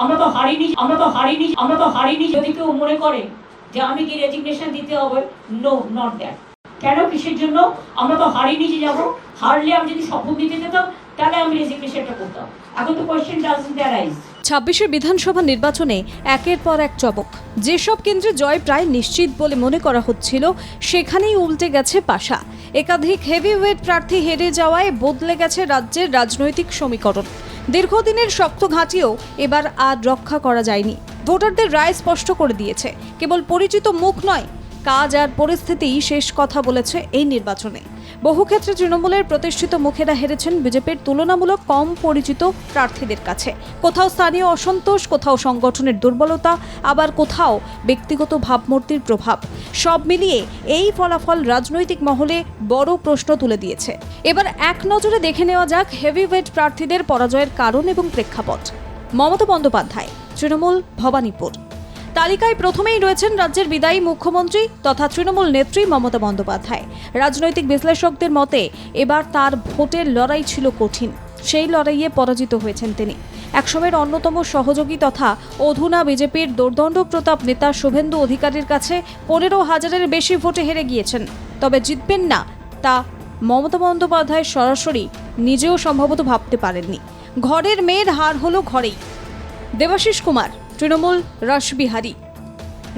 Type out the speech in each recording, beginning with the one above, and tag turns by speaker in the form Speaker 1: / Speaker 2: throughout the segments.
Speaker 1: আমরা তো হারিনি। যদি কেউ মনে করে যে আমি কি রেজিগনেশন দিতে হবে, নো, নট দ্যাট। কেন, কিসের জন্য? আমরা তো হারিনি যে যাবো। হারলে আমি যদি শপথ দিতে যেতাম তাহলে আমি রেজিগনেশনটা করতাম। এখন তো কোয়েশ্চেন ডাজন্ট অ্যারাইজ।
Speaker 2: ২৬ বিধানসভা নির্বাচনে একের পর এক চমক। যেসব কেন্দ্রে জয় প্রায় নিশ্চিত বলে মনে করা হচ্ছিল, সেখানেই উল্টে গেছে পাশা। একাধিক হেভিওয়েট প্রার্থী হেরে যাওয়ায় বদলে গেছে রাজ্যের রাজনৈতিক সমীকরণ। দীর্ঘদিনের শক্ত ঘাঁটিও এবার আর রক্ষা করা যায়নি। ভোটারদের রায় স্পষ্ট করে দিয়েছে, কেবল পরিচিত মুখ নয়, কাজ আর পরিস্থিতিই শেষ কথা বলেছে এই নির্বাচনে। বহু ক্ষেত্রে তৃণমূলের প্রতিষ্ঠিত মুখেরা হেরেছেন বিজেপির তুলনামূলক কম পরিচিত প্রার্থীদের কাছে। কোথাও স্থানীয় অসন্তোষ, কোথাও সংগঠনের দুর্বলতা, আবার কোথাও ব্যক্তিগত ভাবমূর্তির প্রভাব। সব মিলিয়ে এই ফলাফল রাজনৈতিক মহলে বড় প্রশ্ন তুলে দিয়েছে। এবার এক নজরে দেখে নেওয়া যাক হেভিওয়েট প্রার্থীদের পরাজয়ের কারণ এবং প্রেক্ষাপট। মমতা বন্দ্যোপাধ্যায়, তৃণমূল, ভবানীপুর। তালিকায় প্রথমেই রয়েছেন রাজ্যের বিদায়ী মুখ্যমন্ত্রী তথা তৃণমূল নেত্রী মমতা বন্দ্যোপাধ্যায়। রাজনৈতিক বিশ্লেষকদের মতে এবার তার ভোটের লড়াই ছিল কঠিন। সেই লড়াইয়ে পরাজিত হয়েছেন তিনি। একসময়ের অন্যতম সহযোগী তথা অধুনা বিজেপির দোর্দণ্ড প্রতাপ নেতা শুভেন্দু অধিকারীর কাছে ১৫,০০০-এর বেশি ভোটে হেরে গিয়েছেন। তবে জিতবেন না তা মমতা বন্দ্যোপাধ্যায় সরাসরি নিজেও সম্ভবত ভাবতে পারেননি। ঘরের মেয়ের হার হলো ঘরেই। দেবাশিস কুমার, তৃণমূল,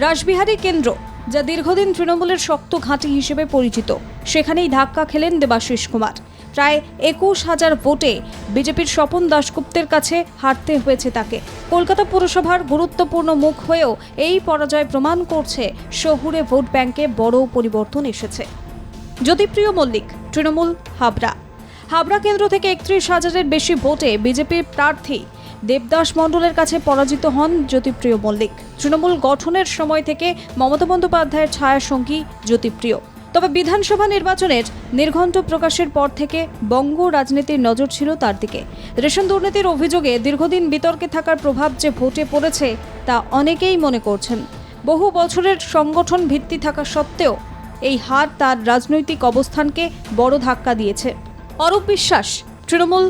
Speaker 2: রাসবিহারী কেন্দ্র, যা দীর্ঘদিন তৃণমূলের শক্ত ঘাঁটি হিসেবে পরিচিত, সেখানেই ধাক্কা খেলেন দেবাশিস কুমার। প্রায় ২১,০০০ ভোটে বিজেপির স্বপন দাশগুপ্তের কাছে হারতে হয়েছে তাকে। কলকাতা পুরসভার গুরুত্বপূর্ণ মুখ হয়েও এই পরাজয় প্রমাণ করছে শহুরে ভোট ব্যাংকে বড় পরিবর্তন এসেছে। জ্যোতিপ্রিয় মল্লিক, তৃণমূল, হাবড়া কেন্দ্র থেকে ৩১,০০০-এর বেশি ভোটে বিজেপির প্রার্থী দেবদাস মণ্ডলের কাছে পরাজিত হন জ্যোতিপ্রিয় মল্লিক। তৃণমূল গঠনের সময় থেকে মমতা বন্দ্যোপাধ্যায়ের ছায়াসঙ্গী জ্যোতিপ্রিয়। তবে বিধানসভা নির্বাচনের নির্ঘণ্ট প্রকাশের পর থেকে বঙ্গ রাজনীতির নজর ছিল তার দিকে। রেশন দুর্নীতির অভিযোগে দীর্ঘদিন বিতর্কে থাকার প্রভাব যে ভোটে পড়েছে তা অনেকেই মনে করছেন। বহু বছরের সংগঠন ভিত্তি থাকা সত্ত্বেও এই হার তার রাজনৈতিক অবস্থানকে বড় ধাক্কা দিয়েছে। অরূপ বিশ্বাস, তৃণমূল,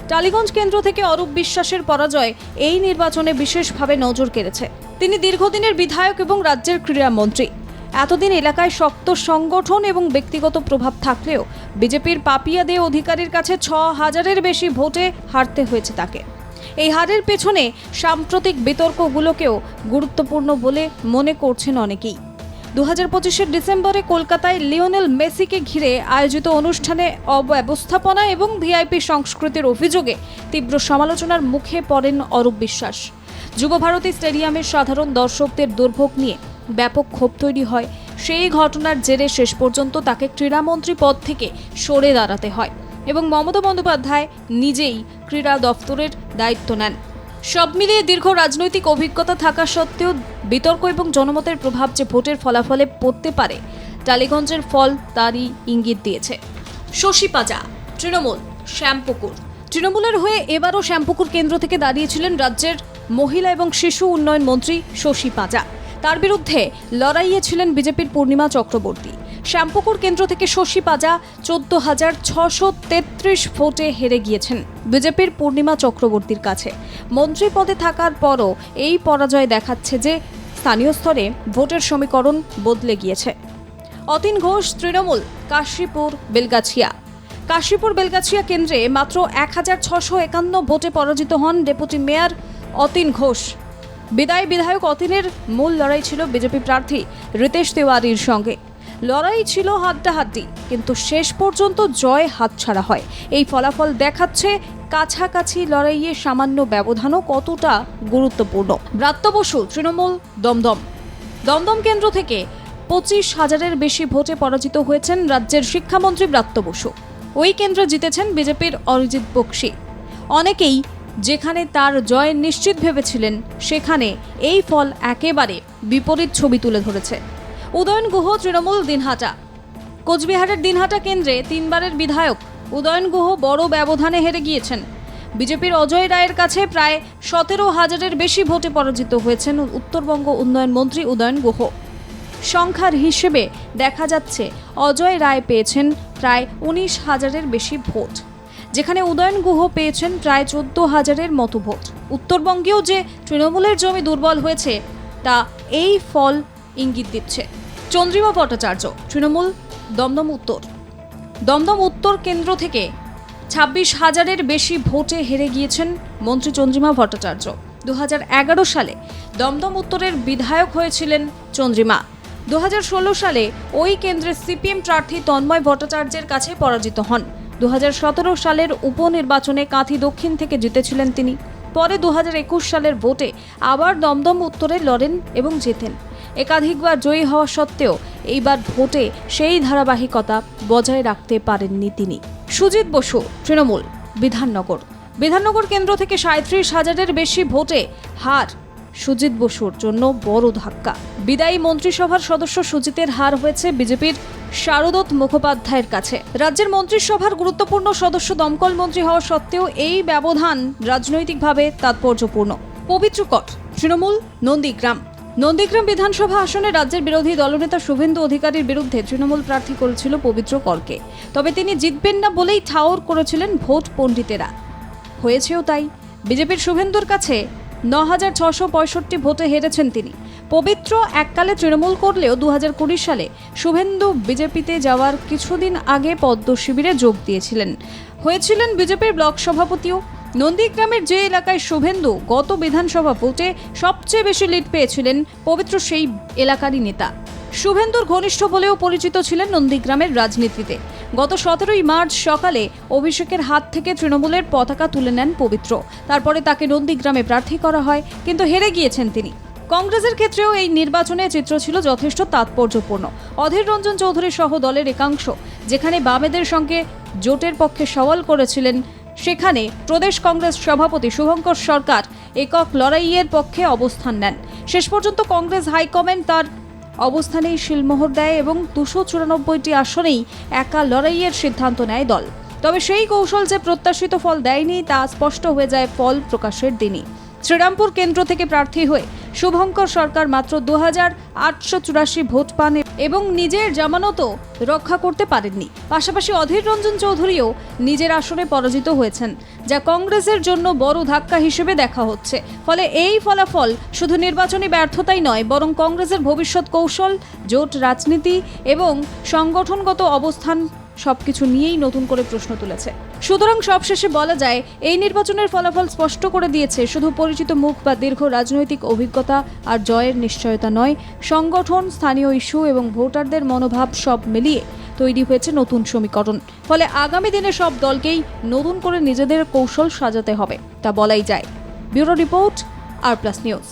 Speaker 2: টালিগঞ্জ কেন্দ্র থেকে অরূপ বিশ্বাসের পরাজয় এই নির্বাচনে বিশেষভাবে নজর কেড়েছে। তিনি দীর্ঘদিনের বিধায়ক এবং রাজ্যের ক্রীড়ামন্ত্রী। এতদিন এলাকায় শক্ত সংগঠন এবং ব্যক্তিগত প্রভাব থাকলেও বিজেপির পাপিয়া দে অধিকারীর কাছে ৬,০০০-এর বেশি ভোটে হারতে হয়েছে তাকে। এই হারের পেছনে সাম্প্রতিক বিতর্কগুলোকেও গুরুত্বপূর্ণ বলে মনে করছেন অনেকেই। ২০২৫-এর ডিসেম্বরে কলকাতায় লিওনেল মেসিকে ঘিরে আয়োজিত অনুষ্ঠানে অব্যবস্থাপনা এবং ভিআইপি সংস্কৃতির অভিযোগে তীব্র সমালোচনার মুখে পড়েন অরূপ বিশ্বাস। যুবভারতী স্টেডিয়ামের সাধারণ দর্শকদের দুর্ভোগ নিয়ে ব্যাপক ক্ষোভ তৈরি হয়। সেই ঘটনার জেরে শেষ পর্যন্ত তাকে ক্রীড়ামন্ত্রী পদ থেকে সরে দাঁড়াতে হয় এবং মমতা বন্দ্যোপাধ্যায় নিজেই ক্রীড়া দফতরের দায়িত্ব নেন। সব মিলিয়ে দীর্ঘ রাজনৈতিক অভিজ্ঞতা থাকা সত্ত্বেও বিতর্ক এবং জনমতের প্রভাব যে ভোটের ফলাফলে পড়তে পারে, টালিগঞ্জের ফল তারই ইঙ্গিত দিয়েছে। শশী পাজা, তৃণমূল, শ্যামপুকুর। তৃণমূলের হয়ে এবারও শ্যামপুকুর কেন্দ্র থেকে দাঁড়িয়েছিলেন রাজ্যের মহিলা এবং শিশু উন্নয়ন মন্ত্রী শশী পাজা। তার বিরুদ্ধে লড়াইয়ে ছিলেন বিজেপির পূর্ণিমা চক্রবর্তী। শ্যামপুকুর কেন্দ্র থেকে শশী পাজা ১৪,৬৩৩ ভোটে হেরে গিয়েছেন বিজেপির পূর্ণিমা চক্রবর্তীর কাছে। মন্ত্রী পদে থাকার পরও এই পরাজয় দেখাচ্ছে যে স্থানীয় স্তরে ভোটের সমীকরণ বদলে গিয়েছে। অতীন ঘোষ, তৃণমূল, কাশীপুর বেলগাছিয়া কেন্দ্রে মাত্র ১,৬৫১ ভোটে পরাজিত হন ডেপুটি মেয়র অতীন ঘোষ। বিদায়ী বিধায়ক অতীনের মূল লড়াই ছিল বিজেপি প্রার্থী রিতেশ তিওয়ারির সঙ্গে। লড়াই ছিল হাড্ডাহাড্ডি, কিন্তু শেষ পর্যন্ত জয় হাতছাড়া হয়। এই ফলাফল দেখাচ্ছে কাছাকাছি লড়াইয়ে সামান্য ব্যবধানও কতটা গুরুত্বপূর্ণ। ব্রাত্য বসু, তৃণমূল, দমদম কেন্দ্র থেকে ২৫,০০০-এর বেশি ভোটে পরাজিত হয়েছেন রাজ্যের শিক্ষামন্ত্রী ব্রাত্য বসু। ওই কেন্দ্রে জিতেছেন বিজেপির অরিজিৎ বক্সি। অনেকেই যেখানে তার জয় নিশ্চিত ভেবেছিলেন, সেখানে এই ফল একেবারে বিপরীত ছবি তুলে ধরেছে। উদয়ন গুহ, তৃণমূল, দিনহাটা। কোচবিহারের দিনহাটা কেন্দ্রে ৩বারের বিধায়ক উদয়ন গুহ বড় ব্যবধানে হেরে গিয়েছেন। বিজেপির অজয় রায়ের কাছে প্রায় ১৭,০০০-এর বেশি ভোটে পরাজিত হয়েছেন উত্তরবঙ্গ উন্নয়ন মন্ত্রী উদয়ন গুহ। সংখ্যার হিসেবে দেখা যাচ্ছে অজয় রায় পেয়েছেন প্রায় ১৯,০০০-এর বেশি ভোট। যেখানে উদয়ন গুহ পেয়েছেন প্রায় 14,000-এর মতো ভোট। উত্তরবঙ্গেও যে তৃণমূলের জমি দুর্বল হয়েছে তা এই ফল ইঙ্গিত দিচ্ছে। চন্দ্রিমা ভট্টাচার্য, তৃণমূল, দমদম উত্তর কেন্দ্র থেকে 26,000-এর বেশি ভোটে হেরে গিয়েছেন মন্ত্রী চন্দ্রিমা ভট্টাচার্য। 2011 সালে দমদম উত্তরের বিধায়ক হয়েছিলেন চন্দ্রিমা। 2016 সালে ওই কেন্দ্রের সিপিএম প্রার্থী তন্ময় ভট্টাচার্যের কাছে পরাজিত হন। 2017 সালের উপনির্বাচনে কাঁথি দক্ষিণ থেকে জিতেছিলেন তিনি। পরে 2021 সালের ভোটে আবার দমদম উত্তরে লড়েন এবং জেতেন। একাধিকবার জয়ী হওয়া সত্ত্বেও এইবার ভোটে সেই ধারাবাহিকতা বজায় রাখতে পারেননি তিনি। সুজিত বসু, তৃণমূল, বিধাননগর কেন্দ্র থেকে 37,000-এর বেশি ভোটে হার সুজিত বসুর জন্য বড় ধাক্কা। বিদায়ী মন্ত্রিসভার সদস্য সুজিতের হার হয়েছে বিজেপির শারদত্ত মুখোপাধ্যায়ের কাছে। রাজ্যের মন্ত্রিসভার গুরুত্বপূর্ণ সদস্য দমকল মন্ত্রী হওয়া সত্ত্বেও এই ব্যবধান রাজনৈতিকভাবে তাৎপর্যপূর্ণ। পবিত্রকর, তৃণমূল, নন্দীগ্রাম বিধানসভা আসনে রাজ্যের বিরোধী দলনেতা শুভেন্দু অধিকারীর বিরুদ্ধে তৃণমূল প্রার্থী করেছিল পবিত্র করকে। তবে তিনি জিতবেন না বলেই ঠাওর করেছিলেন ভোট পণ্ডিতেরা। হয়েছেও তাই। বিজেপির শুভেন্দুর কাছে 9,665 ভোটে হেরেছেন তিনি। পবিত্র এককালে তৃণমূল করলেও 2020 সালে শুভেন্দু বিজেপিতে যাওয়ার কিছুদিন আগে পদ্ম শিবিরে যোগ দিয়েছিলেন। হয়েছিলেন বিজেপির ব্লক সভাপতিও। নন্দীগ্রামের যে এলাকায় শুভেন্দু গত বিধানসভা ভোটে সবচেয়ে বেশি লিড পেয়েছিলেন, পবিত্র সেই এলাকারই নেতা। শুভেন্দুর ঘনিষ্ঠ বলেও পরিচিত ছিলেন নন্দীগ্রামের রাজনীতিতে। গত 17ই মার্চ সকালে অভিষেকের হাত থেকে তৃণমূলের পতাকা তুলে নেন পবিত্র। তারপরে তাকে নন্দীগ্রামে প্রার্থী করা হয়, কিন্তু হেরে গিয়েছেন তিনি। কংগ্রেসের ক্ষেত্রেও এই নির্বাচনের চিত্র ছিল যথেষ্ট তাৎপর্যপূর্ণ। অধীর রঞ্জন চৌধুরী সহ দলের একাংশ যেখানে বামেদের সঙ্গে জোটের পক্ষে সওয়াল করেছিলেন, সেখানে প্রদেশ কংগ্রেস সভাপতি শুভঙ্কর সরকার একক লড়াইয়ের পক্ষে অবস্থান নেন। শেষ পর্যন্ত কংগ্রেস হাইকমান্ড তার অবস্থানেই শিলমোহর দেয় এবং 294টি আসনেই একা লড়াইয়ের সিদ্ধান্ত নেয় দল। তবে সেই কৌশল যে প্রত্যাশিত ফল দেয়নি তা স্পষ্ট হয়ে যায় ফল প্রকাশের দিনই। শ্রীরামপুর কেন্দ্র থেকে প্রার্থী হয়ে শুভঙ্কর সরকার মাত্র 2,884 ভোট পান এবং নিজের জামানতও রক্ষা করতে পারেননি। পাশাপাশি অধীর রঞ্জন চৌধুরীও নিজের আসনে পরাজিত হয়েছেন, যা কংগ্রেসের জন্য বড় ধাক্কা হিসেবে দেখা হচ্ছে। ফলে এই ফলাফল শুধু নির্বাচনী ব্যর্থতাই নয়, বরং কংগ্রেসের ভবিষ্যৎ কৌশল, জোট রাজনীতি এবং সংগঠনগত অবস্থান সবকিছু নিয়েই নতুন করে প্রশ্ন তুলেছে। সুতরাং সবশেষে বলা যায়, এই নির্বাচনের ফলাফল স্পষ্ট করে দিয়েছে শুধু পরিচিত মুখ বা দীর্ঘ রাজনৈতিক অভিজ্ঞতা আর জয়ের নিশ্চয়তা নয়, সংগঠন, স্থানীয় ইস্যু এবং ভোটারদের মনোভাব সব মিলিয়ে তৈরি হয়েছে নতুন সমীকরণ। ফলে আগামী দিনে সব দলকেই নতুন করে নিজেদের কৌশল সাজাতে হবে, তা বলাই যায়। ব্যুরো রিপোর্ট, আর প্লাস নিউজ।